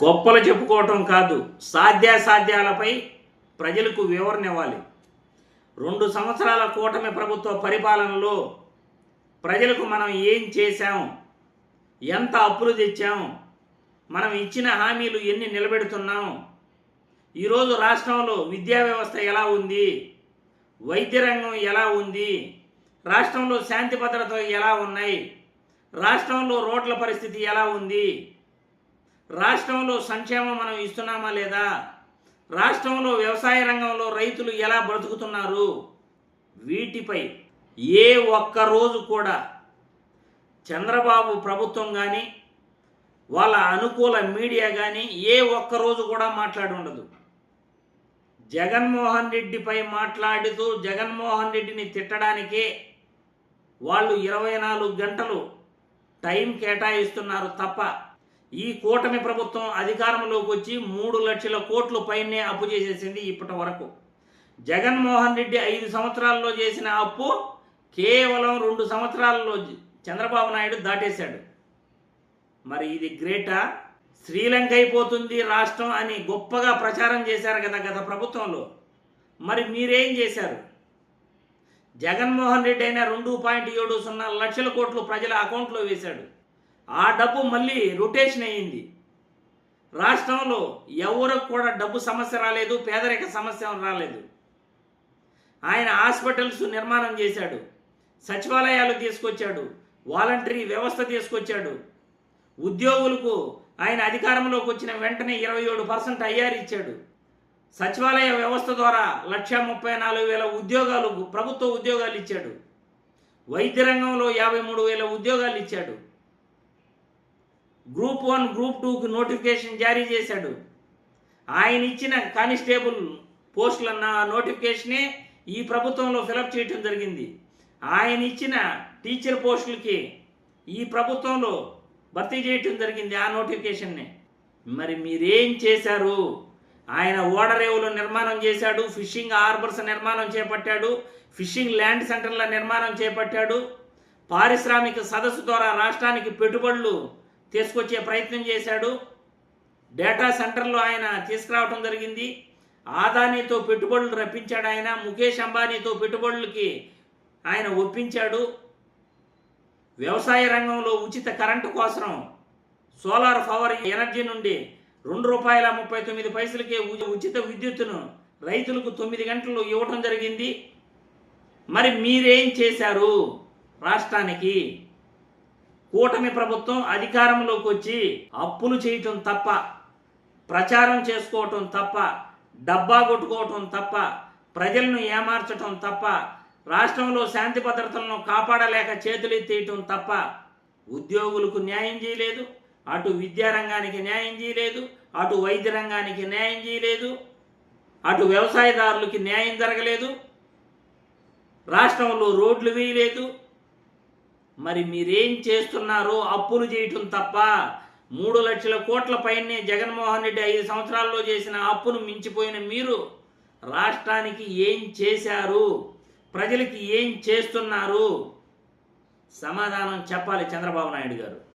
గొప్పలు చెప్పుకోవటం కాదు, సాధ్యాసాధ్యాలపై ప్రజలకు వివరణ ఇవ్వాలి. 2 సంవత్సరాల కూటమి ప్రభుత్వ పరిపాలనలో ప్రజలకు మనం ఏం చేశాం, ఎంత అప్పులు తెచ్చాం, మనం ఇచ్చిన హామీలు ఎన్ని నిలబెడుతున్నాం, ఈరోజు రాష్ట్రంలో విద్యా వ్యవస్థ ఎలా ఉంది, వైద్య రంగం ఎలా ఉంది, రాష్ట్రంలో శాంతి భద్రత ఎలా ఉన్నాయి, రాష్ట్రంలో రోడ్ల పరిస్థితి ఎలా ఉంది, రాష్ట్రంలో సంక్షేమం మనం ఇస్తున్నామా లేదా, రాష్ట్రంలో వ్యవసాయ రంగంలో రైతులు ఎలా బ్రతుకుతున్నారు, వీటిపై ఏ ఒక్క రోజు కూడా చంద్రబాబు ప్రభుత్వం కానీ వాళ్ళ అనుకూల మీడియా కానీ ఏ ఒక్క రోజు కూడా మాట్లాడి ఉండదు. జగన్మోహన్ రెడ్డిపై మాట్లాడుతూ జగన్మోహన్ రెడ్డిని తిట్టడానికే వాళ్ళు 24 గంటలు టైం కేటాయిస్తున్నారు తప్ప ఈ కూటమి ప్రభుత్వం అధికారంలోకి వచ్చి 3 లక్షల కోట్ల పైనే అప్పు చేసేసింది ఇప్పటి వరకు. జగన్మోహన్ రెడ్డి 5 సంవత్సరాల్లో చేసిన అప్పు కేవలం 2 సంవత్సరాల్లో చంద్రబాబు నాయుడు దాటేశాడు. మరి ఇది గ్రేటా? శ్రీలంక అయిపోతుంది రాష్ట్రం అని గొప్పగా ప్రచారం చేశారు కదా గత ప్రభుత్వంలో. మరి మీరేం చేశారు? జగన్మోహన్ రెడ్డి అయినా 2.70 లక్షల కోట్లు ప్రజల అకౌంట్లో వేశాడు. ఆ డబ్బు మళ్ళీ రొటేషన్ అయ్యింది. రాష్ట్రంలో ఎవరికి కూడా డబ్బు సమస్య రాలేదు, పేదరిక సమస్య రాలేదు. ఆయన హాస్పిటల్స్ నిర్మాణం చేశాడు, సచివాలయాలు తీసుకొచ్చాడు, వాలంటరీ వ్యవస్థ తీసుకొచ్చాడు. ఉద్యోగులకు ఆయన అధికారంలోకి వచ్చిన వెంటనే 27% ఐఆర్ ఇచ్చాడు. సచివాలయ వ్యవస్థ ద్వారా 1,34,000 ఉద్యోగాలు, ప్రభుత్వ ఉద్యోగాలు ఇచ్చాడు. వైద్య రంగంలో 53,000 ఉద్యోగాలు ఇచ్చాడు. గ్రూప్ 1, గ్రూప్ 2కి నోటిఫికేషన్ జారీ చేశాడు. ఆయన ఇచ్చిన కానిస్టేబుల్ పోస్టుల నోటిఫికేషనే ఈ ప్రభుత్వంలో ఫిలప్ చేయటం జరిగింది. ఆయన ఇచ్చిన టీచర్ పోస్టులకి ఈ ప్రభుత్వంలో భర్తీ చేయటం జరిగింది ఆ నోటిఫికేషన్ని. మరి మీరేం చేశారు? ఆయన ఓడరేవులు నిర్మాణం చేశాడు, ఫిషింగ్ హార్బర్స్ నిర్మాణం చేపట్టాడు, ఫిషింగ్ ల్యాండ్ సెంటర్ల నిర్మాణం చేపట్టాడు, పారిశ్రామిక సదస్సు ద్వారా రాష్ట్రానికి పెట్టుబడులు తీసుకొచ్చే ప్రయత్నం చేశాడు, డేటా సెంటర్లు ఆయన తీసుకురావడం జరిగింది, ఆదానీతో పెట్టుబడులు రప్పించాడు, ఆయన ముఖేష్ అంబానీతో పెట్టుబడులకి ఆయన ఒప్పించాడు. వ్యవసాయ రంగంలో ఉచిత కరెంటు కోసం సోలార్ పవర్ ఎనర్జీ నుండి ₹2.39కే ఉచిత విద్యుత్తును రైతులకు 9 గంటలు ఇవ్వటం జరిగింది. మరి మీరేం చేశారు రాష్ట్రానికి? కూటమి ప్రభుత్వం అధికారంలోకి వచ్చి అప్పులు చేయటం తప్ప, ప్రచారం చేసుకోవటం తప్ప, డబ్బా కొట్టుకోవటం తప్ప, ప్రజలను ఏమార్చటం తప్ప, రాష్ట్రంలో శాంతి భద్రతలను కాపాడలేక చేతులెత్తేయటం తప్ప ఉద్యోగులకు న్యాయం చేయలేదు, అటు విద్యారంగానికి న్యాయం చేయలేదు, అటు వైద్య రంగానికి న్యాయం చేయలేదు, అటు వ్యవసాయదారులకి న్యాయం జరగలేదు, రాష్ట్రంలో రోడ్లు వేయలేదు. మరి మీరేం చేస్తున్నారో అప్పులు చేయటం తప్ప 3 లక్షల కోట్ల పైనే జగన్మోహన్ రెడ్డి 5 సంవత్సరాల్లో చేసిన అప్పును మించిపోయిన మీరు రాష్ట్రానికి ఏం చేశారు? ప్రజలకి ఏం చేస్తున్నారు? సమాధానం చెప్పాలి చంద్రబాబు నాయుడు గారు.